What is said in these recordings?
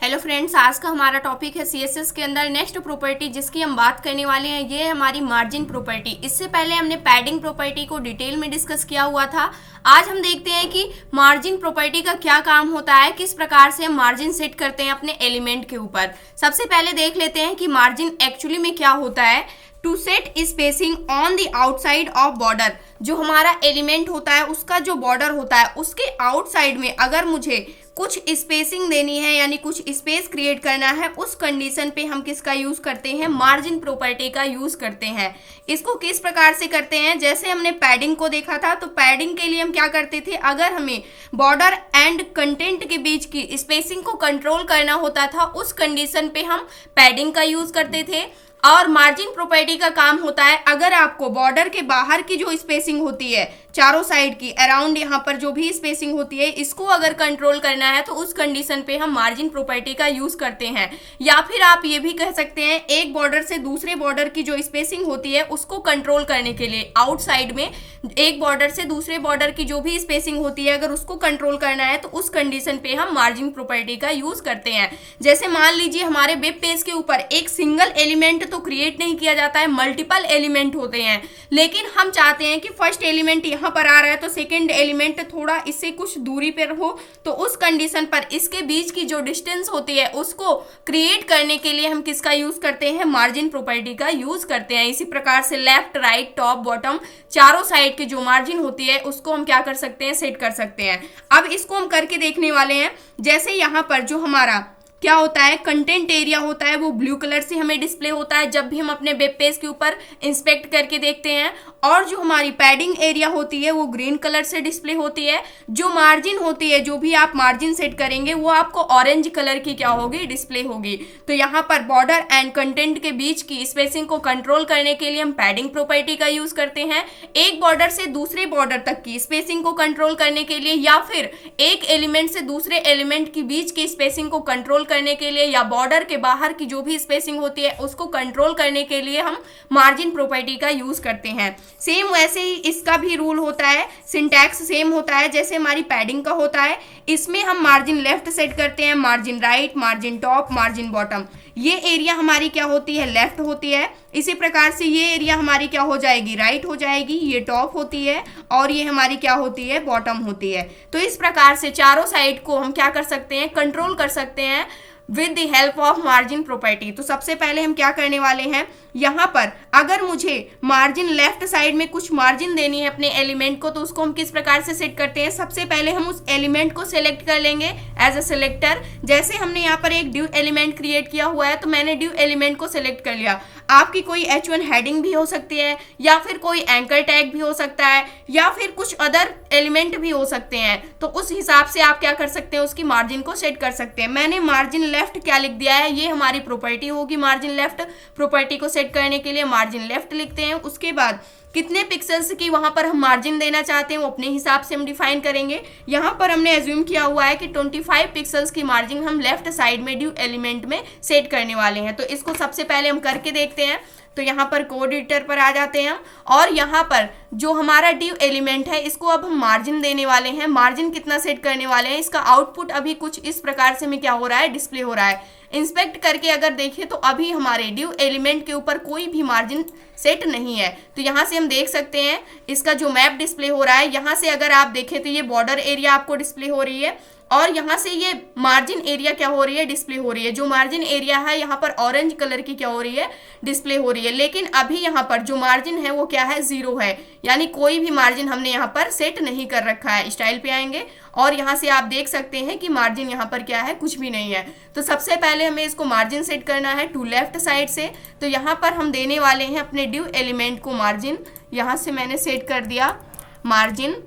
Hello friends, आज का हमारा टॉपिक है सीएसएस के अंदर नेक्स्ट प्रॉपर्टी जिसकी हम बात करने वाले हैं। ये है हमारी मार्जिन प्रॉपर्टी। इससे पहले हमने पैडिंग प्रॉपर्टी को डिटेल में डिस्कस किया हुआ था। आज हम देखते हैं कि मार्जिन प्रॉपर्टी का क्या काम होता है, किस प्रकार से हम मार्जिन सेट करते हैं अपने एलिमेंट के ऊपर। सबसे पहले देख लेते हैं कि मार्जिन एक्चुअली में क्या होता है। To set spacing on the outside of border, जो हमारा एलिमेंट होता है उसका जो बॉर्डर होता है उसके आउटसाइड में अगर मुझे कुछ स्पेसिंग देनी है यानी कुछ स्पेस क्रिएट करना है, उस कंडीशन पे हम किसका यूज करते हैं, मार्जिन प्रॉपर्टी का यूज करते हैं। इसको किस प्रकार से करते हैं, जैसे हमने पैडिंग को देखा था तो पैडिंग के लिए हम क्या करते थे, अगर हमें बॉर्डर एंड कंटेंट के बीच की स्पेसिंग को कंट्रोल करना होता था उस कंडीशन पे हम पैडिंग का यूज करते थे। और मार्जिन प्रॉपर्टी का काम होता है, अगर आपको बॉर्डर के बाहर की जो स्पेसिंग होती है चारों साइड की अराउंड यहाँ पर जो भी स्पेसिंग होती है इसको अगर कंट्रोल करना है तो उस कंडीशन पे हम मार्जिन प्रॉपर्टी का यूज करते हैं। या फिर आप ये भी कह सकते हैं एक बॉर्डर से दूसरे बॉर्डर की जो स्पेसिंग होती है उसको कंट्रोल करने के लिए आउटसाइड में एक बॉर्डर से दूसरे बॉर्डर की जो भी स्पेसिंग होती है अगर उसको कंट्रोल करना है तो उस कंडीशन पे हम मार्जिन प्रॉपर्टी का यूज करते हैं। जैसे मान लीजिए हमारे वेब पेज के ऊपर एक सिंगल एलिमेंट तो क्रिएट नहीं किया जाता है, मल्टीपल एलिमेंट होते हैं, लेकिन हम चाहते हैं कि फर्स्ट एलिमेंट यहाँ पर आ रहा है तो सेकंड एलिमेंट थोड़ा इससे कुछ दूरी पर हो, तो उस कंडीशन पर इसके बीच की जो डिस्टेंस होती है उसको क्रिएट करने के लिए हम किसका यूज करते हैं, मार्जिन प्रॉपर्टी का यूज करते हैं। इसी प्रकार से लेफ्ट राइट टॉप बॉटम चारों साइड की जो मार्जिन होती है उसको हम क्या कर सकते हैं, सेट कर सकते हैं। अब इसको हम करके देखने वाले हैं। जैसे यहाँ पर जो हमारा क्या होता है, कंटेंट एरिया होता है वो ब्लू कलर से हमें डिस्प्ले होता है जब भी हम अपने वेब पेज के ऊपर इंस्पेक्ट करके देखते हैं, और जो हमारी पैडिंग एरिया होती है वो ग्रीन कलर से डिस्प्ले होती है। जो मार्जिन होती है, जो भी आप मार्जिन सेट करेंगे वो आपको ऑरेंज कलर की क्या होगी, डिस्प्ले होगी। तो यहाँ पर बॉर्डर एंड कंटेंट के बीच की स्पेसिंग को कंट्रोल करने के लिए हम पैडिंग प्रॉपर्टी का यूज करते हैं। एक बॉर्डर से दूसरे बॉर्डर तक की स्पेसिंग को कंट्रोल करने के लिए, या फिर एक एलिमेंट से दूसरे एलिमेंट के बीच की स्पेसिंग को कंट्रोल करने के लिए, या बॉर्डर के बाहर की जो भी स्पेसिंग होती है उसको कंट्रोल करने के लिए हम मार्जिन प्रॉपर्टी का यूज करते हैं। सेम वैसे ही इसका भी रूल होता है, सिंटैक्स सेम होता है जैसे हमारी पैडिंग का होता है। इसमें हम मार्जिन लेफ्ट सेट करते हैं, margin right, margin top, margin bottom. ये एरिया हमारी क्या होती है, लेफ्ट होती है। इसी प्रकार से ये एरिया हमारी क्या हो जाएगी, राइट हो जाएगी, ये टॉप होती है, और ये हमारी क्या होती है, बॉटम होती है। तो इस प्रकार से चारों साइड को हम क्या कर सकते हैं, कंट्रोल कर सकते हैं with the help of margin property. तो सबसे पहले हम क्या करने वाले हैं, यहाँ पर अगर मुझे मार्जिन लेफ्ट साइड में कुछ मार्जिन देनी है अपने एलिमेंट को तो उसको हम किस प्रकार से सेट करते हैं, सबसे पहले हम उस एलिमेंट को सेलेक्ट कर लेंगे एज अ सिलेक्टर। जैसे हमने यहाँ पर एक ड्यू एलिमेंट क्रिएट किया हुआ है तो मैंने ड्यू एलिमेंट को सेलेक्ट कर लिया। आपकी कोई H1 हेडिंग भी हो सकती है, या फिर कोई एंकर टैग भी हो सकता है, या फिर कुछ अदर एलिमेंट भी हो सकते हैं। तो उस हिसाब से आप क्या कर सकते हैं, उसकी मार्जिन को सेट कर सकते हैं। मैंने मार्जिन लेफ्ट क्या लिख दिया है, ये हमारी प्रॉपर्टी होगी। मार्जिन लेफ्ट प्रॉपर्टी को सेट करने के लिए मार्जिन लेफ्ट लिखते हैं। उसके बाद कितने पिक्सल्स की वहां पर हम मार्जिन देना चाहते हैं वो अपने हिसाब से हम डिफाइन करेंगे। यहाँ पर हमने एज्यूम किया हुआ है कि 25 पिक्सल्स की मार्जिन हम लेफ्ट साइड में ड्यू एलिमेंट में सेट करने वाले हैं। तो इसको सबसे पहले हम करके देखते हैं। तो यहाँ पर कोड एडिटर पर आ जाते हैं हम, और यहाँ पर जो हमारा ड्यू एलिमेंट है इसको अब हम मार्जिन देने वाले हैं। मार्जिन कितना सेट करने वाले हैं, इसका आउटपुट अभी कुछ इस प्रकार से में क्या हो रहा है, डिस्प्ले हो रहा है। इंस्पेक्ट करके अगर देखें तो अभी हमारे ड्यू एलिमेंट के ऊपर कोई भी मार्जिन सेट नहीं है। तो यहाँ से हम देख सकते हैं इसका जो मैप डिस्प्ले हो रहा है, यहाँ से अगर आप देखें तो ये बॉर्डर एरिया आपको डिस्प्ले हो रही है, और यहाँ से ये मार्जिन एरिया क्या हो रही है, डिस्प्ले हो रही है। जो मार्जिन एरिया है यहाँ पर ऑरेंज कलर की क्या हो रही है, डिस्प्ले हो रही है। लेकिन अभी यहाँ पर जो मार्जिन है वो क्या है, 0 है, यानी कोई भी मार्जिन हमने यहाँ पर सेट नहीं कर रखा है। स्टाइल पे आएंगे और यहाँ से आप देख सकते हैं कि मार्जिन यहाँ पर क्या है, कुछ भी नहीं है। तो सबसे पहले हमें इसको मार्जिन सेट करना है टू लेफ्ट साइड से। तो यहाँ पर हम देने वाले हैं अपने ड्यू एलिमेंट को मार्जिन, यहाँ से मैंने सेट कर दिया मार्जिन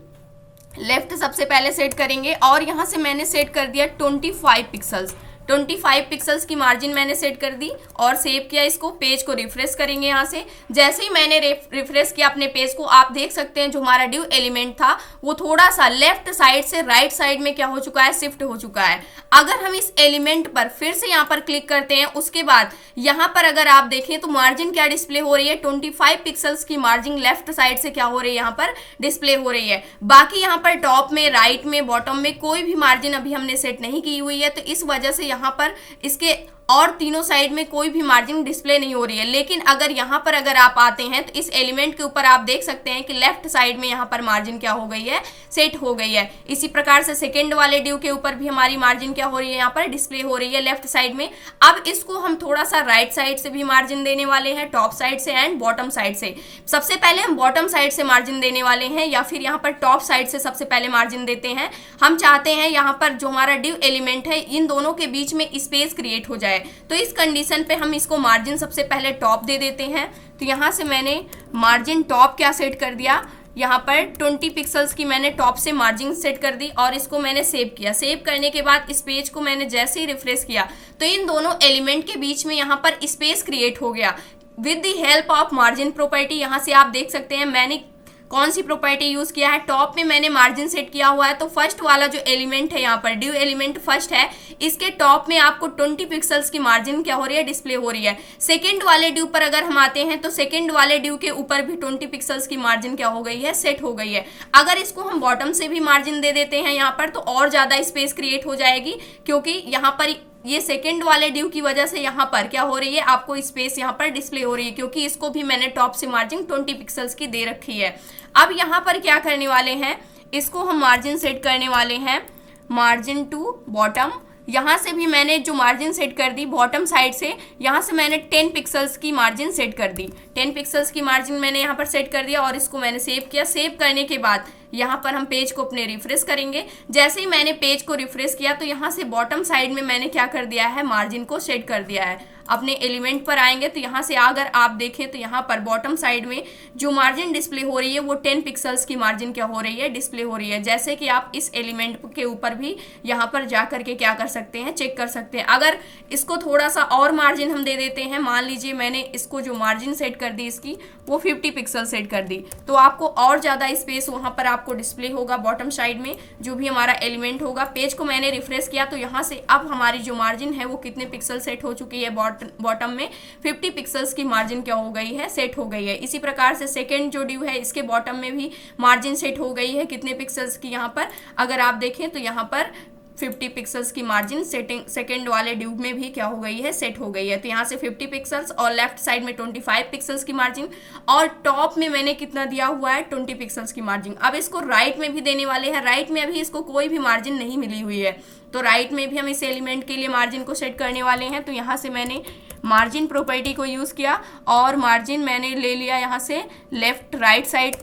लेफ्ट सबसे पहले सेट करेंगे, और यहाँ से मैंने सेट कर दिया 25 पिक्सल्स। 25 पिक्सल्स की मार्जिन मैंने सेट कर दी और सेव किया। इसको पेज को रिफ्रेश करेंगे। यहाँ से जैसे ही मैंने रिफ्रेश किया अपने पेज को, आप देख सकते हैं जो हमारा ड्यू एलिमेंट था वो थोड़ा सा लेफ्ट साइड से राइट साइड में क्या हो चुका है, शिफ्ट हो चुका है। अगर हम इस एलिमेंट पर फिर से यहाँ पर क्लिक करते हैं, उसके बाद यहाँ पर अगर आप देखें तो मार्जिन क्या डिस्प्ले हो रही है, 25 पिक्सल्स की मार्जिन लेफ्ट साइड से क्या हो रही है, यहाँ पर डिस्प्ले हो रही है। बाकी यहाँ पर टॉप में, राइट में, बॉटम में कोई भी मार्जिन अभी हमने सेट नहीं की हुई है, तो इस वजह से यहाँ पर इसके और तीनों साइड में कोई भी मार्जिन डिस्प्ले नहीं हो रही है। लेकिन अगर यहाँ पर अगर आप आते हैं तो इस एलिमेंट के ऊपर आप देख सकते हैं कि लेफ्ट साइड में यहाँ पर मार्जिन क्या हो गई है, सेट हो गई है। इसी प्रकार से सेकेंड वाले ड्यू के ऊपर भी हमारी मार्जिन क्या हो रही है, यहाँ पर डिस्प्ले हो रही है लेफ्ट साइड में। अब इसको हम थोड़ा सा राइट साइड से भी मार्जिन देने वाले हैं, टॉप साइड से एंड बॉटम साइड से। सबसे पहले हम बॉटम साइड से मार्जिन देने वाले हैं या फिर यहाँ पर टॉप साइड से सबसे पहले मार्जिन देते हैं। हम चाहते हैं यहाँ पर जो हमारा ड्यू एलिमेंट है इन दोनों के बीच में स्पेस क्रिएट हो जाए। तो इस कंडीशन पे हम इसको मार्जिन सबसे पहले टॉप दे देते हैं। तो यहाँ से मैंने मार्जिन टॉप क्या सेट कर दिया, यहाँ पर 20 पिक्सल्स की मैंने टॉप से मार्जिन सेट कर दी और इसको मैंने सेव किया। सेव करने के बाद इस पेज को मैंने जैसे ही रिफ्रेश किया तो इन दोनों एलिमेंट के बीच में यहाँ पर स्पेस क्रिएट हो गया with the help of margin property. यहाँ से आप देख सकते हैं मैंने कौन सी प्रॉपर्टी यूज किया है। टॉप में मैंने मार्जिन सेट किया हुआ है, तो फर्स्ट वाला जो एलिमेंट है यहाँ पर ड्यू एलिमेंट फर्स्ट है, इसके टॉप में आपको 20 पिक्सल्स की मार्जिन क्या हो रही है, डिस्प्ले हो रही है। सेकंड वाले ड्यू पर अगर हम आते हैं तो सेकंड वाले ड्यू के ऊपर भी 20 पिक्सल्स की मार्जिन क्या हो गई है, सेट हो गई है। अगर इसको हम बॉटम से भी मार्जिन दे देते हैं यहाँ पर तो और ज्यादा स्पेस क्रिएट हो जाएगी, क्योंकि यहाँ पर ये सेकंड वाले ड्यू की वजह से यहाँ पर क्या हो रही है, आपको स्पेस यहाँ पर डिस्प्ले हो रही है, क्योंकि इसको भी मैंने टॉप से मार्जिन 20 पिक्सल्स की दे रखी है। अब यहाँ पर क्या करने वाले हैं, इसको हम मार्जिन सेट करने वाले हैं मार्जिन टू बॉटम। यहाँ से भी मैंने जो मार्जिन सेट कर दी बॉटम साइड से, यहाँ से मैंने 10 पिक्सल्स की मार्जिन सेट कर दी। 10 पिक्सल्स की मार्जिन मैंने यहाँ पर सेट कर दिया और इसको मैंने सेव किया। सेव करने के बाद यहाँ पर हम पेज को अपने रिफ्रेश करेंगे। जैसे ही मैंने पेज को रिफ्रेश किया तो यहाँ से बॉटम साइड में मैंने क्या कर दिया है, मार्जिन को सेट कर दिया है। अपने एलिमेंट पर आएंगे तो यहाँ से अगर आप देखें तो यहाँ पर बॉटम साइड में जो मार्जिन डिस्प्ले हो रही है वो 10 पिक्सल्स की मार्जिन क्या हो रही है, डिस्प्ले हो रही है। जैसे कि आप इस एलिमेंट के ऊपर भी यहाँ पर जा करके क्या कर सकते हैं, चेक कर सकते हैं। अगर इसको थोड़ा सा और मार्जिन हम दे देते हैं, मान लीजिए मैंने इसको जो मार्जिन सेट कर दी इसकी वो 50 पिक्सल सेट कर दी, तो आपको और ज़्यादा स्पेस वहाँ पर आपको डिस्प्ले होगा बॉटम साइड में जो भी हमारा एलिमेंट होगा। पेज को मैंने रिफ्रेश किया तो यहाँ से अब हमारी जो मार्जिन है वो कितने पिक्सल सेट हो चुकी है, बॉटम में 50 पिक्सल्स की मार्जिन क्या हो गई है, सेट हो गई है। इसी प्रकार से सेकंड जो ड्यू है इसके बॉटम में भी मार्जिन सेट हो गई है कितने पिक्सल्स की, यहाँ पर अगर आप देखें तो यहाँ पर 50 पिक्सल्स की मार्जिन सेटिंग सेकंड वाले ड्यू में भी क्या हो गई है, सेट हो गई है। तो यहाँ से 50 पिक्सल्स और लेफ्ट साइड में 25 पिक्सल्स की मार्जिन और टॉप में मैंने कितना दिया हुआ है, 20 पिक्सल्स की मार्जिन। अब इसको राइट में भी देने वाले हैं। राइट में अभी इसको कोई भी मार्जिन नहीं मिली हुई है, तो राइट में भी हम इस एलिमेंट के लिए मार्जिन को सेट करने वाले हैं। तो यहाँ से मैंने मार्जिन प्रॉपर्टी को यूज़ किया और मार्जिन मैंने ले लिया यहाँ से लेफ्ट राइट साइड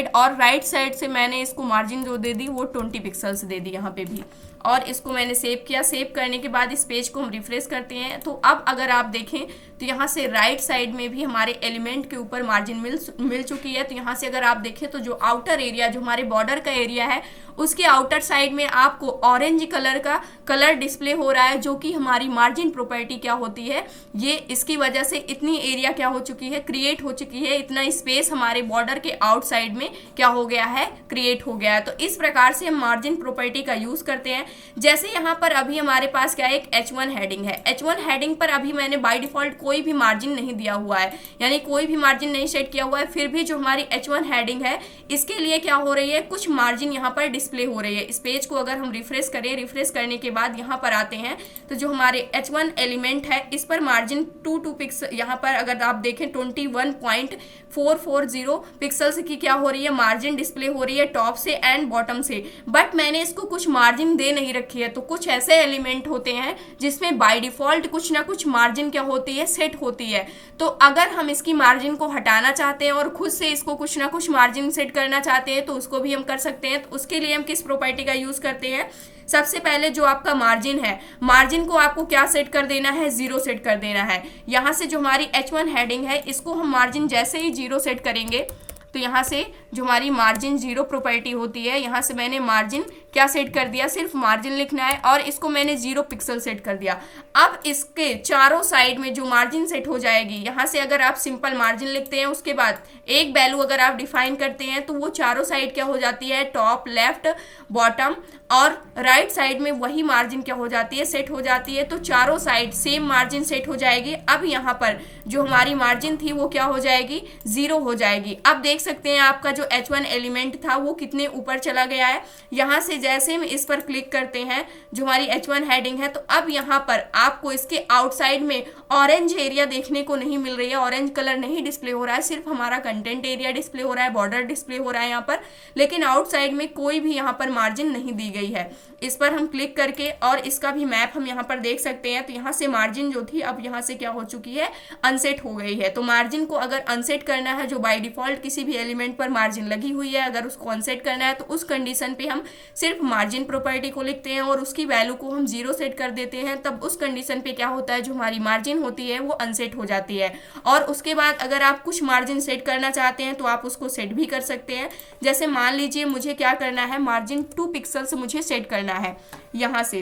और राइट साइड से मैंने इसको मार्जिन जो दे दी वो 20 पिक्सल्स दे दी यहाँ पे भी, और इसको मैंने सेव किया। सेव करने के बाद इस पेज को हम रिफ्रेश करते हैं तो अब अगर आप देखें तो यहाँ से राइट साइड में भी हमारे एलिमेंट के ऊपर मार्जिन मिल चुकी है। तो यहाँ से अगर आप देखें तो जो आउटर एरिया जो हमारे बॉर्डर का एरिया है उसके आउटर साइड में आपको ऑरेंज कलर का कलर डिस्प्ले हो रहा है, जो कि हमारी मार्जिन प्रॉपर्टी क्या होती है, ये इसकी वजह से इतनी एरिया क्या हो चुकी है, क्रिएट हो चुकी है, इतना स्पेस हमारे बॉर्डर के आउटसाइड में क्या हो गया है, क्रिएट हो गया है। तो इस प्रकार से हम मार्जिन प्रॉपर्टी का यूज करते हैं। जैसे यहाँ पर अभी हमारे पास क्या है, एक H1 हेडिंग है। H1 हेडिंग पर अभी मैंने बाय डिफॉल्ट कोई भी मार्जिन नहीं दिया हुआ है, यानी कोई भी मार्जिन नहीं सेट किया हुआ है। फिर भी जो हमारी H1 हेडिंग है इसके लिए क्या हो रही है, कुछ मार्जिन यहाँ पर डिस्प्ले हो रही है। इस पेज को अगर हम रिफ्रेश करें, रिफ्रेश करने के बाद यहाँ पर आते हैं तो जो हमारे H1 एलिमेंट है इस पर मार्जिन 2 पिक्सल, यहाँ पर अगर आप देखें 21.440 पिक्सल्स की क्या हो रही है, मार्जिन डिस्प्ले हो रही है टॉप से एंड बॉटम से। बट मैंने इसको कुछ मार्जिन दे नहीं रखी है। तो कुछ ऐसे एलिमेंट होते हैं जिसमें बाय डिफॉल्ट कुछ ना कुछ मार्जिन क्या होती है, सेट होती है। तो अगर हम इसकी मार्जिन को हटाना चाहते हैं और खुद से इसको कुछ ना कुछ मार्जिन सेट करना चाहते हैं तो उसको भी हम कर सकते हैं। तो उसके लिए हम किस प्रॉपर्टी का यूज करते हैं, सबसे पहले जो आपका मार्जिन है, मार्जिन को आपको क्या सेट कर देना है, 0 सेट कर देना है। यहाँ से जो हमारी H1 हेडिंग है इसको हम मार्जिन जैसे ही 0 सेट करेंगे तो यहाँ से जो हमारी मार्जिन 0 प्रॉपर्टी होती है, यहाँ से मैंने मार्जिन क्या सेट कर दिया, सिर्फ मार्जिन लिखना है और इसको मैंने 0 पिक्सल सेट कर दिया। अब इसके चारों साइड में जो मार्जिन सेट हो जाएगी, यहाँ से अगर आप सिंपल मार्जिन लिखते हैं उसके बाद एक वैल्यू अगर आप डिफाइन करते हैं तो वो चारों साइड क्या हो जाती है, टॉप, लेफ्ट, बॉटम और राइट साइड में वही मार्जिन क्या हो जाती है, सेट हो जाती है। तो चारों साइड सेम मार्जिन सेट हो जाएगी। अब यहाँ पर जो हमारी मार्जिन थी वो क्या हो जाएगी, 0 हो जाएगी। अब देख सकते हैं आपका जो H1 एलिमेंट था वो कितने ऊपर चला गया है। यहाँ से जैसे हम इस पर क्लिक करते हैं, जो हमारी H1 हेडिंग है, तो अब यहाँ पर आपको इसके आउटसाइड में ऑरेंज एरिया देखने को नहीं मिल रही है, ऑरेंज कलर नहीं डिस्प्ले हो रहा है, सिर्फ हमारा कंटेंट एरिया डिस्प्ले हो रहा है, बॉर्डर डिस्प्ले हो रहा है यहाँ पर, लेकिन आउटसाइड में कोई भी यहाँ पर मार्जिन नहीं दी गई है। इस पर हम क्लिक करके और इसका भी मैप हम यहाँ पर देख सकते हैं। तो यहाँ से मार्जिन जो थी अब यहाँ से क्या हो चुकी है, अनसेट हो गई है। तो मार्जिन को अगर अनसेट करना है, जो बाय डिफॉल्ट किसी भी एलिमेंट पर मार्जिन लगी हुई है, अगर उसको अनसेट करना है तो उस कंडीशन पे हम सिर्फ मार्जिन प्रॉपर्टी को लिखते हैं और उसकी वैल्यू को हम 0 सेट कर देते हैं। तब उस कंडीशन पे क्या होता है, जो हमारी मार्जिन होती है वो अनसेट हो जाती है। और उसके बाद अगर आप कुछ मार्जिन सेट करना चाहते हैं तो आप उसको सेट भी कर सकते हैं। जैसे मान लीजिए मुझे क्या करना है, मार्जिन 2 पिक्सल्स मुझे सेट करना है। यहाँ से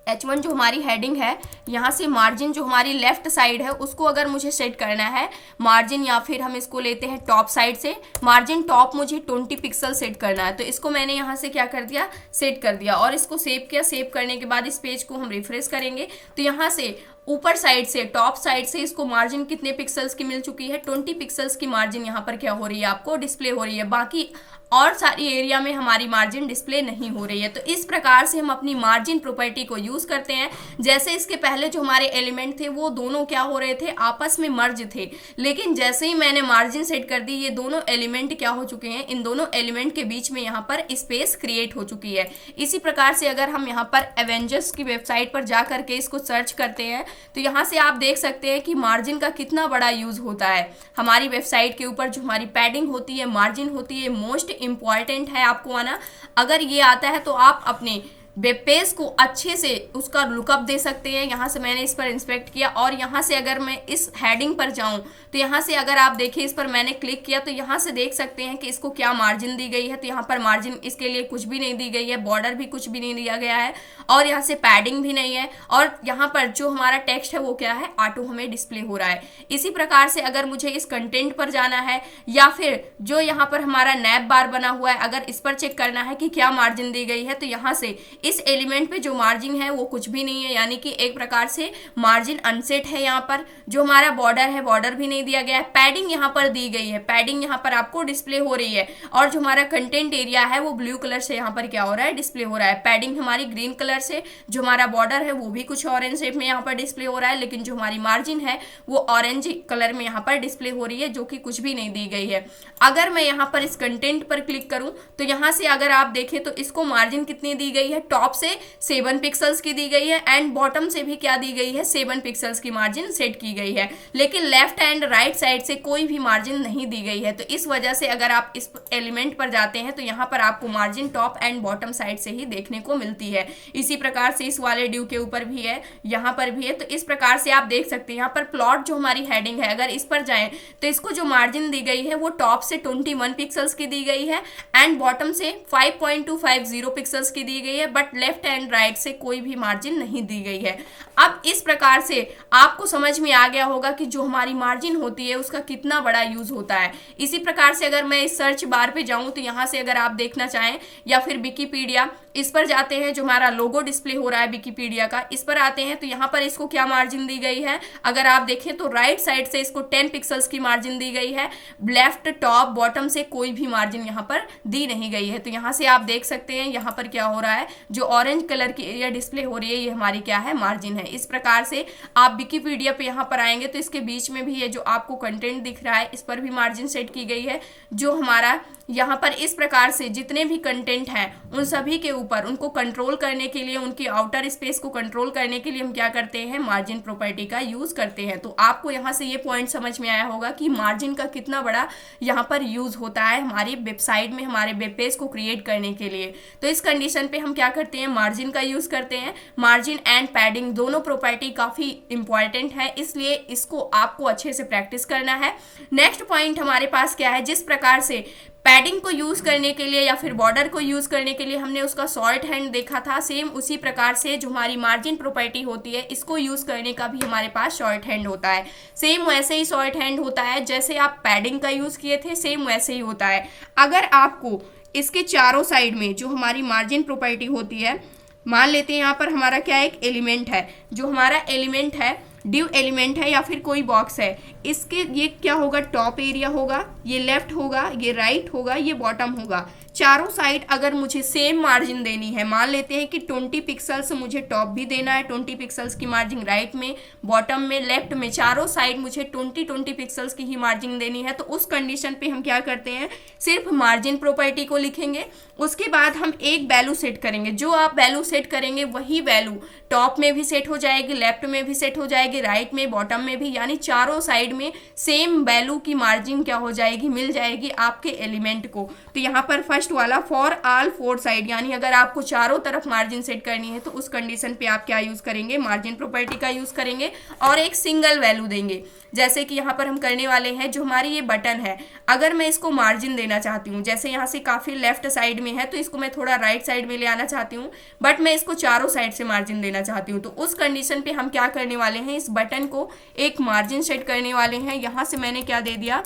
H1 जो हमारी हेडिंग है, यहाँ से मार्जिन जो हमारी लेफ्ट साइड है उसको अगर मुझे सेट करना है मार्जिन, या फिर हम इसको लेते हैं टॉप साइड से, मार्जिन टॉप मुझे 20 पिक्सल सेट करना है। तो इसको मैंने यहाँ से क्या कर दिया, सेट कर दिया और इसको सेव किया। सेव करने के बाद इस पेज को हम रिफ्रेश करेंगे तो यहाँ से ऊपर साइड से, टॉप साइड से इसको मार्जिन कितने पिक्सल्स की मिल चुकी है, 20 पिक्सल्स की मार्जिन यहाँ पर क्या हो रही है, आपको डिस्प्ले हो रही है। बाकी और सारी एरिया में हमारी मार्जिन डिस्प्ले नहीं हो रही है। तो इस प्रकार से हम अपनी मार्जिन प्रॉपर्टी को यूज करते हैं। जैसे इसके पहले जो हमारे एलिमेंट थे वो दोनों क्या हो रहे थे, आपस में मर्ज थे, लेकिन जैसे ही मैंने मार्जिन सेट कर दी ये दोनों एलिमेंट क्या हो चुके हैं, इन दोनों एलिमेंट के बीच में यहाँ पर स्पेस क्रिएट हो चुकी है। इसी प्रकार से अगर हम यहाँ पर एवेंजर्स की वेबसाइट पर जा करके इसको सर्च करते हैं तो यहाँ से आप देख सकते हैं कि मार्जिन का कितना बड़ा यूज होता है। हमारी वेबसाइट के ऊपर जो हमारी पैडिंग होती है, मार्जिन होती है, मोस्ट इंपॉर्टेंट है आपको आना। अगर ये आता है तो आप अपने वेब पेज को अच्छे से उसका लुकअप दे सकते हैं। यहाँ से मैंने इस पर इंस्पेक्ट किया और यहाँ से अगर मैं इस हेडिंग पर जाऊँ तो यहाँ से अगर आप देखिए इस पर मैंने क्लिक किया तो यहाँ से देख सकते हैं कि इसको क्या मार्जिन दी गई है। तो यहाँ पर मार्जिन इसके लिए कुछ भी नहीं दी गई है, बॉर्डर भी कुछ भी नहीं दिया गया है और यहाँ से पैडिंग भी नहीं है। और यहाँ पर जो हमारा टेक्स्ट है वो क्या है, ऑटो हमें डिस्प्ले हो रहा है। इसी प्रकार से अगर मुझे इस कंटेंट पर जाना है या फिर जो यहाँ पर हमारा नैप बार बना हुआ है, अगर इस पर चेक करना है कि क्या मार्जिन दी गई है, तो यहाँ से इस एलिमेंट पे जो मार्जिन है वो कुछ भी नहीं है, यानी कि एक प्रकार से मार्जिन अनसेट है। यहाँ पर जो हमारा बॉर्डर है, बॉर्डर भी नहीं दिया गया है। पैडिंग यहाँ पर दी गई है, पैडिंग यहाँ पर आपको डिस्प्ले हो रही है और जो हमारा कंटेंट एरिया है वो ब्लू कलर से यहाँ पर क्या हो रहा है, डिस्प्ले हो रहा है। पैडिंग हमारी ग्रीन कलर से, जो हमारा बॉर्डर है वो भी कुछ ऑरेंज शेप में यहाँ पर डिस्प्ले हो रहा है, लेकिन जो हमारी मार्जिन है वो ऑरेंज कलर में यहाँ पर डिस्प्ले हो रही है, जो कि कुछ भी नहीं दी गई है। अगर मैं यहाँ पर इस कंटेंट पर क्लिक करूं तो यहाँ से अगर आप देखें तो इसको मार्जिन कितनी दी गई है, टॉप से 7 पिक्सल्स की दी गई है एंड बॉटम से भी क्या दी गई है, 7 पिक्सल्स की मार्जिन सेट की गई है, लेकिन लेफ्ट एंड राइट साइड से कोई भी मार्जिन नहीं दी गई है। तो इस वजह से अगर आप इस एलिमेंट पर जाते हैं तो यहाँ पर आपको margin top and bottom side से ही देखने को मिलती है। इसी प्रकार से इस वाले ड्यू के ऊपर भी है, यहाँ पर भी है। तो इस प्रकार से आप देख सकते हैं यहाँ पर प्लॉट जो हमारी हेडिंग है, अगर इस पर जाएं तो इसको जो मार्जिन दी गई है वो टॉप से 21 पिक्सल्स की दी गई है एंड बॉटम से 5.250 पिक्सल्स की दी गई है, बट लेफ्ट एंड राइट से कोई भी मार्जिन नहीं दी गई है। अब इस प्रकार से आपको समझ में आ गया होगा कि जो हमारी मार्जिन होती है उसका कितना बड़ा यूज होता है। इसी प्रकार से अगर मैं इस सर्च बार पे जाऊं तो यहाँ से अगर आप देखना चाहें या फिर विकिपीडिया, इस पर जाते हैं, जो हमारा लोगो डिस्प्ले हो रहा है विकिपीडिया का, इस पर आते हैं तो यहाँ पर इसको क्या मार्जिन दी गई है, अगर आप देखें तो राइट साइड से इसको 10 पिक्सल्स की मार्जिन दी गई है, लेफ्ट टॉप बॉटम से कोई भी मार्जिन यहाँ पर दी नहीं गई है। तो यहाँ से आप देख सकते हैं यहाँ पर क्या हो रहा है, जो ऑरेंज कलर की एरिया डिस्प्ले हो रही है ये हमारी क्या है, मार्जिन है। इस प्रकार से आप विकिपीडिया पे यहाँ पर आएंगे तो इसके बीच में भी ये जो आपको कंटेंट दिख रहा है इस पर भी मार्जिन सेट की गई है। जो हमारा यहाँ पर इस प्रकार से जितने भी कंटेंट हैं उन सभी के ऊपर उनको कंट्रोल करने के लिए, उनकी आउटर स्पेस को कंट्रोल करने के लिए हम क्या करते हैं, मार्जिन प्रॉपर्टी का यूज करते हैं। तो आपको यहाँ से ये पॉइंट समझ में आया होगा कि मार्जिन का कितना बड़ा यहाँ पर यूज होता है हमारी वेबसाइट में, हमारे वेब पेज को क्रिएट करने के लिए। तो इस कंडीशन पे हम क्या करते हैं, मार्जिन का यूज करते हैं। मार्जिन एंड पैडिंग दोनों प्रॉपर्टी काफी इंपॉर्टेंट है, इसलिए इसको आपको अच्छे से प्रैक्टिस करना है। नेक्स्ट पॉइंट हमारे पास क्या है, जिस प्रकार से पैडिंग को यूज करने के लिए या फिर बॉर्डर को यूज करने के लिए हमने उसका शॉर्ट हैंड देखा था, सेम उसी प्रकार से जो हमारी मार्जिन प्रॉपर्टी होती है इसको यूज करने का भी हमारे पास शॉर्ट हैंड होता है। सेम वैसे ही शॉर्ट हैंड होता है जैसे आप पैडिंग का यूज किए थे, सेम वैसे ही होता है। अगर आपको इसके चारों साइड में जो हमारी मार्जिन प्रॉपर्टी होती है, मान लेते हैं यहाँ पर हमारा क्या एक एलिमेंट है, जो हमारा एलिमेंट है डिव एलिमेंट है या फिर कोई बॉक्स है, इसके ये क्या होगा, टॉप एरिया होगा, ये लेफ्ट होगा, ये राइट होगा, ये बॉटम होगा। चारों साइड अगर मुझे सेम मार्जिन देनी है, मान लेते हैं कि 20 पिक्सल्स मुझे टॉप भी देना है, 20 पिक्सल्स की मार्जिन राइट में, बॉटम में, लेफ्ट में, चारों साइड मुझे 20 पिक्सल्स की ही मार्जिन देनी है, तो उस कंडीशन पे हम क्या करते हैं, सिर्फ मार्जिन प्रॉपर्टी को लिखेंगे। उसके बाद हम एक वैल्यू सेट करेंगे, जो आप वैल्यू सेट करेंगे वही वैल्यू टॉप में भी सेट हो जाएगी, लेफ्ट में भी सेट हो जाएगी, राइट में, बॉटम में भी, यानी चारों साइड में सेम वैल्यू की मार्जिन क्या हो जाएगी, मिल जाएगी आपके एलिमेंट को। तो यहाँ पर फर्स्ट वाला फॉर ऑल फोर साइड, यानी अगर आपको चारों तरफ मार्जिन सेट करनी है तो उस कंडीशन पे आप क्या यूज करेंगे, मार्जिन प्रॉपर्टी का यूज करेंगे और एक सिंगल वैल्यू देंगे। जैसे कि यहाँ पर हम करने वाले हैं, जो हमारी ये बटन है, अगर मैं इसको मार्जिन देना चाहती हूँ, जैसे यहाँ से काफी लेफ्ट साइड में है तो इसको मैं थोड़ा राइट साइड में ले आना चाहती हूँ, बट मैं इसको चारों साइड से मार्जिन देना चाहती हूँ, तो उस कंडीशन पे हम क्या करने वाले हैं, इस बटन को एक मार्जिन सेट करने वाले हैं। यहाँ से मैंने क्या दे दिया,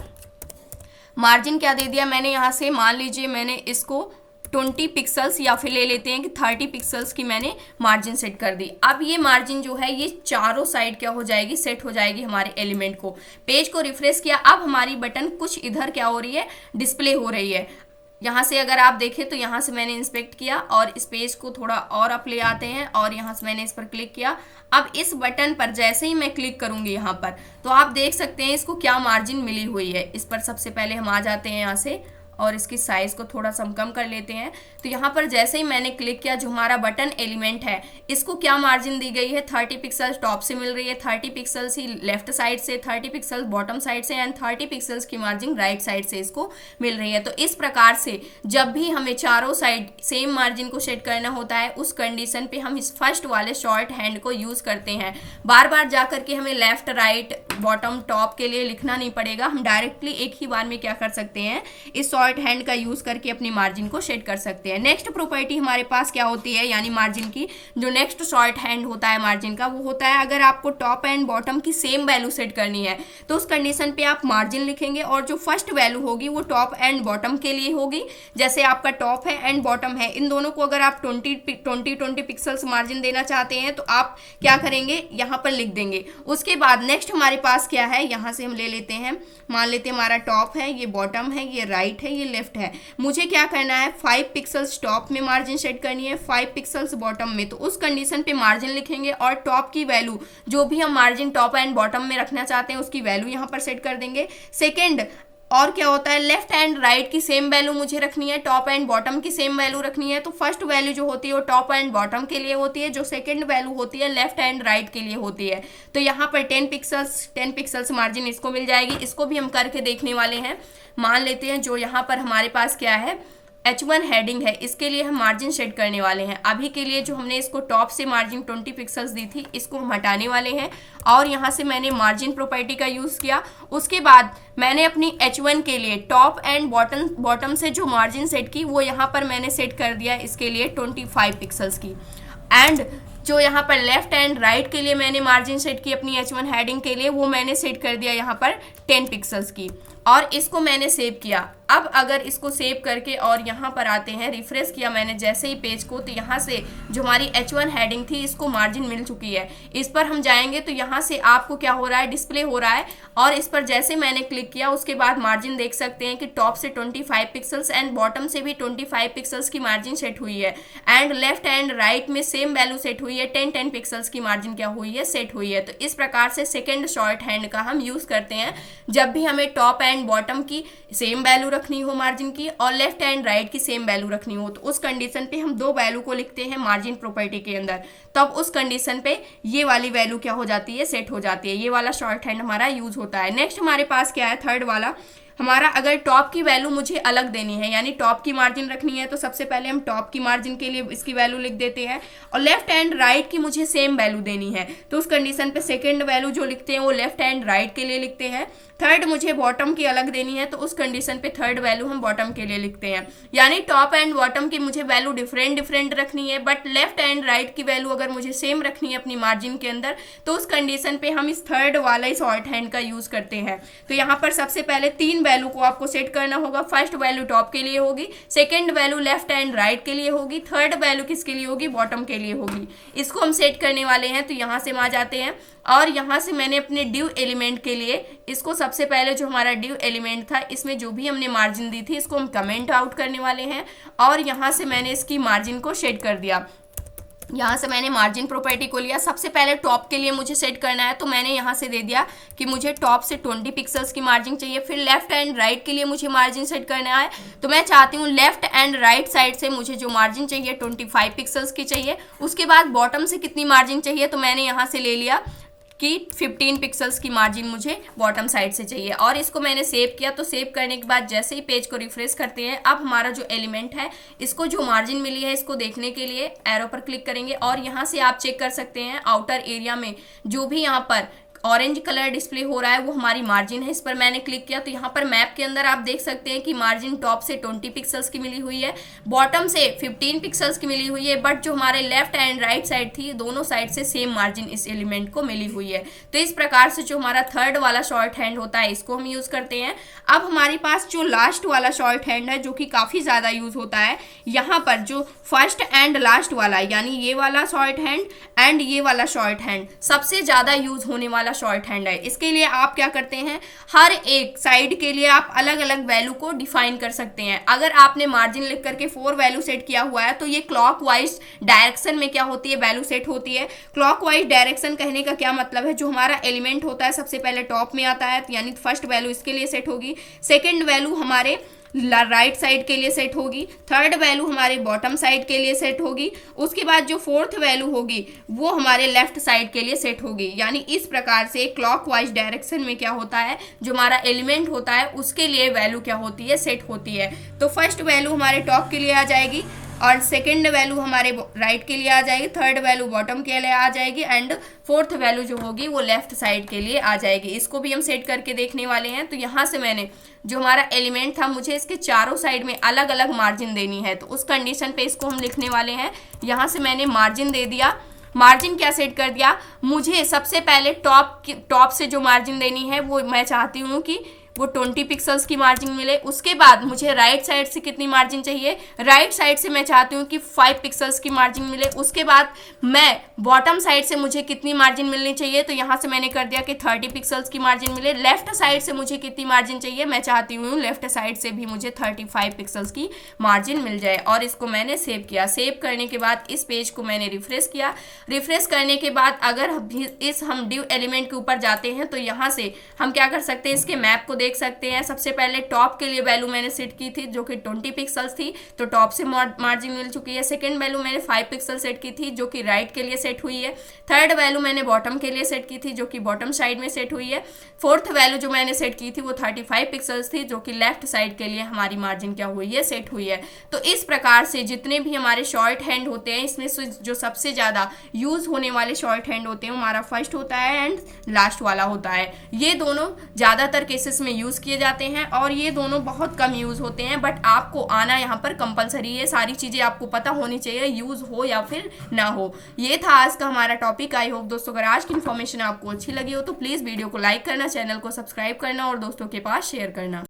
मार्जिन क्या दे दिया मैंने, यहाँ से मान लीजिए मैंने इसको 20 पिक्सल्स या फिर ले लेते हैं कि 30 पिक्सल्स की मैंने मार्जिन सेट कर दी। अब ये मार्जिन जो है ये चारों साइड क्या हो जाएगी, सेट हो जाएगी हमारे एलिमेंट को। पेज को रिफ्रेश किया, अब हमारी बटन कुछ इधर क्या हो रही है, डिस्प्ले हो रही है। यहाँ से अगर आप देखें तो यहाँ से मैंने इंस्पेक्ट किया और इस पेज को थोड़ा और अप ले आते हैं और यहाँ से मैंने इस पर क्लिक किया। अब इस बटन पर जैसे ही मैं क्लिक करूंगी यहाँ पर, तो आप देख सकते हैं इसको क्या मार्जिन मिली हुई है। इस पर सबसे पहले हम आ जाते हैं यहाँ से और इसकी साइज को थोड़ा सा हम कम कर लेते हैं। तो यहाँ पर जैसे ही मैंने क्लिक किया, जो हमारा बटन एलिमेंट है इसको क्या मार्जिन दी गई है, 30 पिक्सल्स टॉप से मिल रही है, 30 पिक्सल्स ही लेफ्ट साइड से, 30 पिक्सल्स बॉटम साइड से एंड 30 पिक्सल्स की मार्जिन राइट साइड से इसको मिल रही है। तो इस प्रकार से जब भी हमें चारों साइड सेम मार्जिन को सेट करना होता है, उस कंडीशन पे हम इस फर्स्ट वाले शॉर्ट हैंड को यूज करते हैं। बार बार जा करके हमें लेफ्ट, राइट, बॉटम, टॉप के लिए लिखना नहीं पड़ेगा, हम डायरेक्टली एक ही बार में क्या कर सकते हैं, इस शॉर्ट हैंड का यूज करके अपनी मार्जिन को सेट कर सकते हैं। नेक्स्ट प्रॉपर्टी हमारे पास क्या होती है, यानी मार्जिन की जो नेक्स्ट शॉर्ट हैंड होता है मार्जिन का, वो होता है अगर आपको टॉप एंड बॉटम की सेम वैल्यू सेट करनी है तो उस कंडीशन पे आप मार्जिन लिखेंगे और जो फर्स्ट वैल्यू होगी वो टॉप एंड बॉटम के लिए होगी। जैसे आपका टॉप है एंड बॉटम है, इन दोनों को अगर आप 20 पिक्सल्स मार्जिन देना चाहते हैं तो आप क्या करेंगे, यहाँ पर लिख देंगे। उसके बाद नेक्स्ट हमारे पास क्या है, यहाँ से हम ले लेते हैं, मान लेते हैं हमारा टॉप है, ये बॉटम है, ये राइट है, ये लेफ्ट है। मुझे क्या करना है, 5 पिक्सल्स टॉप में मार्जिन सेट करनी है, 5 पिक्सल्स बॉटम में। तो उस कंडीशन पे मार्जिन लिखेंगे और टॉप की वैल्यू जो भी हम मार्जिन टॉप एंड बॉटम में रखना चाहते हैं उसकी वैल्यू यहाँ पर सेट कर देंगे। सेकेंड, और क्या होता है, लेफ्ट एंड राइट की सेम वैल्यू मुझे रखनी है, टॉप एंड बॉटम की सेम वैल्यू रखनी है। तो फर्स्ट वैल्यू जो होती है वो टॉप एंड बॉटम के लिए होती है, जो सेकंड वैल्यू होती है लेफ्ट एंड राइट के लिए होती है। तो यहाँ पर 10 पिक्सल्स मार्जिन इसको मिल जाएगी। इसको भी हम करके देखने वाले हैं। मान लेते हैं जो यहाँ पर हमारे पास क्या है, H1 हेडिंग है, इसके लिए हम मार्जिन सेट करने वाले हैं। अभी के लिए जो हमने इसको टॉप से मार्जिन 20 पिक्सल्स दी थी, इसको हम हटाने वाले हैं और यहाँ से मैंने मार्जिन प्रॉपर्टी का यूज़ किया। उसके बाद मैंने अपनी H1 के लिए टॉप एंड बॉटम से जो मार्जिन सेट की वो यहाँ पर मैंने सेट कर दिया इसके लिए 25 पिक्सल्स की। एंड जो यहाँ पर लेफ्ट एंड राइट के लिए मैंने मार्जिन सेट की अपनी H1 हेडिंग के लिए, वो मैंने सेट कर दिया यहाँ पर 10 पिक्सल्स की और इसको मैंने सेव किया। अब अगर इसको सेव करके और यहाँ पर आते हैं, रिफ्रेश किया मैंने जैसे ही पेज को, तो यहाँ से जो हमारी H1 हेडिंग थी इसको मार्जिन मिल चुकी है। इस पर हम जाएंगे तो यहाँ से आपको क्या हो रहा है, डिस्प्ले हो रहा है और इस पर जैसे मैंने क्लिक किया उसके बाद मार्जिन देख सकते हैं कि टॉप से 25 पिक्सल्स एंड बॉटम से भी 25 पिक्सल्स की मार्जिन सेट हुई है एंड लेफ्ट एंड राइट में सेम वैल्यू सेट हुई है, 10 पिक्सल्स की मार्जिन क्या हुई है, सेट हुई है। तो इस प्रकार से सेकेंड शॉर्ट हैंड का हम यूज करते हैं जब भी हमें टॉप एंड बॉटम की सेम वैल्यू रखनी हो मार्जिन की और लेफ्ट एंड राइट की सेम वैल्यू रखनी हो। तो उस कंडीशन पे हम दो वैल्यू को लिखते हैं मार्जिन प्रॉपर्टी के अंदर, तब उस कंडीशन पे ये वाली वैल्यू क्या हो जाती है, सेट हो जाती है। ये वाला शॉर्ट हैंड हमारा यूज होता है। नेक्स्ट हमारे पास क्या है, थर्ड वाला हमारा, अगर टॉप की वैल्यू मुझे अलग देनी है, यानी टॉप की मार्जिन रखनी है, तो सबसे पहले हम टॉप की मार्जिन के लिए इसकी वैल्यू लिख देते हैं और लेफ्ट एंड राइट की मुझे सेम वैल्यू देनी है तो उस कंडीशन पे सेकंड वैल्यू जो लिखते हैं वो लेफ्ट एंड राइट के लिए लिखते हैं। थर्ड मुझे बॉटम की अलग देनी है तो उस कंडीशन पे थर्ड वैल्यू हम बॉटम के लिए लिखते हैं। यानी टॉप एंड बॉटम की मुझे वैल्यू डिफरेंट रखनी है, बट लेफ्ट एंड राइट की वैल्यू अगर मुझे सेम रखनी है अपनी मार्जिन के अंदर, तो उस कंडीशन पे हम इस थर्ड वाला शॉर्ट हैंड का यूज करते हैं। तो यहाँ पर सबसे पहले 3 वैल्यू को आपको सेट करना होगा। फर्स्ट वैल्यू टॉप के लिए होगी, second value left and right के लिए होगी, थर्ड वैल्यू किसके लिए होगी, बॉटम के लिए होगी। इसको हम सेट करने वाले हैं। तो यहाँ से हम आ जाते हैं और यहाँ से मैंने अपने ड्यू एलिमेंट के लिए इसको सबसे पहले जो हमारा ड्यू एलिमेंट था इसमें जो भी हमने मार्जिन दी थी इसको हम कमेंट आउट करने वाले हैं और यहाँ से मैंने इसकी मार्जिन को सेट कर दिया। यहाँ से मैंने मार्जिन प्रॉपर्टी को लिया, सबसे पहले टॉप के लिए मुझे सेट करना है तो मैंने यहाँ से दे दिया कि मुझे टॉप से 20 पिक्सल्स की मार्जिन चाहिए। फिर लेफ्ट एंड राइट के लिए मुझे मार्जिन सेट करना है तो मैं चाहती हूँ लेफ्ट एंड राइट साइड से मुझे जो मार्जिन चाहिए 25 पिक्सल्स की चाहिए। उसके बाद बॉटम से कितनी मार्जिन चाहिए तो मैंने यहाँ से ले लिया कि 15 पिक्सल्स की मार्जिन मुझे बॉटम साइड से चाहिए और इसको मैंने सेव किया। तो सेव करने के बाद जैसे ही पेज को रिफ्रेश करते हैं अब हमारा जो एलिमेंट है इसको जो मार्जिन मिली है इसको देखने के लिए एरो पर क्लिक करेंगे और यहाँ से आप चेक कर सकते हैं आउटर एरिया में जो भी यहाँ पर ऑरेंज कलर डिस्प्ले हो रहा है वो हमारी मार्जिन है। इस पर मैंने क्लिक किया तो यहाँ पर मैप के अंदर आप देख सकते हैं कि मार्जिन टॉप से 20 पिक्सल्स की मिली हुई है, बॉटम से 15 पिक्सल्स की मिली हुई है, बट जो हमारे लेफ्ट एंड राइट साइड थी दोनों साइड से सेम मार्जिन इस एलिमेंट को मिली हुई है। तो इस प्रकार से जो हमारा थर्ड वाला शॉर्ट हैंड होता है इसको हम यूज करते हैं। अब हमारे पास जो लास्ट वाला शॉर्ट हैंड है जो कि काफी ज्यादा यूज होता है, यहाँ पर जो फर्स्ट एंड लास्ट वाला यानी ये वाला शॉर्ट हैंड एंड ये वाला शॉर्ट हैंड सबसे ज्यादा यूज होने वाला शॉर्ट हैंड है। इसके लिए आप क्या करते हैं, हर एक साइड के लिए आप अलग अलग वैल्यू को डिफाइन कर सकते हैं। अगर आपने मार्जिन लिख करके 4 वैल्यू सेट किया हुआ है तो ये क्लॉकवाइज डायरेक्शन में क्या होती है, वैल्यू सेट होती है। क्लॉकवाइज डायरेक्शन कहने का क्या मतलब है, जो हमारा एलिमेंट होता है सबसे पहले टॉप में आता है यानी फर्स्ट वैल्यू इसके लिए सेट होगी, सेकेंड वैल्यू हमारे राइट साइड के लिए सेट होगी, थर्ड वैल्यू हमारे बॉटम साइड के लिए सेट होगी, उसके बाद जो फोर्थ वैल्यू होगी वो हमारे लेफ्ट साइड के लिए सेट होगी। यानी इस प्रकार से क्लॉकवाइज डायरेक्शन में क्या होता है, जो हमारा एलिमेंट होता है उसके लिए वैल्यू क्या होती है, सेट होती है। तो फर्स्ट वैल्यू हमारे टॉप के लिए आ जाएगी और सेकंड वैल्यू हमारे राइट के लिए आ जाएगी, थर्ड वैल्यू बॉटम के लिए आ जाएगी एंड फोर्थ वैल्यू जो होगी वो लेफ्ट साइड के लिए आ जाएगी। इसको भी हम सेट करके देखने वाले हैं। तो यहाँ से मैंने जो हमारा एलिमेंट था मुझे इसके चारों साइड में अलग अलग मार्जिन देनी है तो उस कंडीशन पे इसको हम लिखने वाले हैं। यहाँ से मैंने मार्जिन दे दिया, मार्जिन क्या सेट कर दिया, मुझे सबसे पहले टॉप से जो मार्जिन देनी है वो मैं चाहती हूँ कि वो 20 पिक्सल्स की मार्जिन मिले। उसके बाद मुझे राइट साइड से कितनी मार्जिन चाहिए, राइट साइड से मैं चाहती हूँ कि 5 पिक्सल्स की मार्जिन मिले। उसके बाद मैं बॉटम साइड से मुझे कितनी मार्जिन मिलनी चाहिए, तो यहाँ से मैंने कर दिया कि 30 पिक्सल्स की मार्जिन मिले। लेफ्ट साइड से मुझे कितनी मार्जिन चाहिए, मैं चाहती हूँ लेफ्ट साइड से भी मुझे 35 पिक्सल्स की मार्जिन मिल जाए और इसको मैंने सेव किया। सेव करने के बाद इस पेज को मैंने रिफ्रेश किया। रिफ्रेश करने के बाद अगर हम ड्यू एलिमेंट के ऊपर जाते हैं तो यहाँ से हम क्या कर सकते हैं, इसके मैप को देख सकते हैं। सबसे पहले टॉप के लिए वैल्यू मैंने सेट की थी जो कि 20 पिक्सल्स थी, तो टॉप से मार्जिन मिल चुकी है। सेकंड वैल्यू मैंने 5 पिक्सल सेट की थी जो कि राइट के लिए सेट हुई है। थर्ड वैल्यू मैंने बॉटम के लिए सेट की थी जो कि बॉटम साइड में सेट हुई है। फोर्थ वैल्यू जो मैंने सेट की थी वो 35 पिक्सल्स थी जो कि लेफ्ट साइड के लिए हमारी मार्जिन क्या हुई है, सेट हुई है। तो इस प्रकार से जितने भी हमारे शॉर्ट हैंड होते हैं इसमें से जो सबसे ज़्यादा यूज होने वाले शॉर्ट हैंड होते हैं हमारा फर्स्ट होता है एंड लास्ट वाला होता है। ये दोनों ज़्यादातर केसेस में यूज़ किए जाते हैं और ये दोनों बहुत कम यूज़ होते हैं, बट आपको आना यहाँ पर कंपलसरी है। सारी चीज़ें आपको पता होनी चाहिए, यूज़ हो या फिर ना हो। ये था आज का हमारा टॉपिक। आई होप दोस्तों अगर आज की इन्फॉर्मेशन आपको अच्छी लगी हो तो प्लीज़ वीडियो को लाइक करना, चैनल को सब्सक्राइब करना और दोस्तों के पास शेयर करना।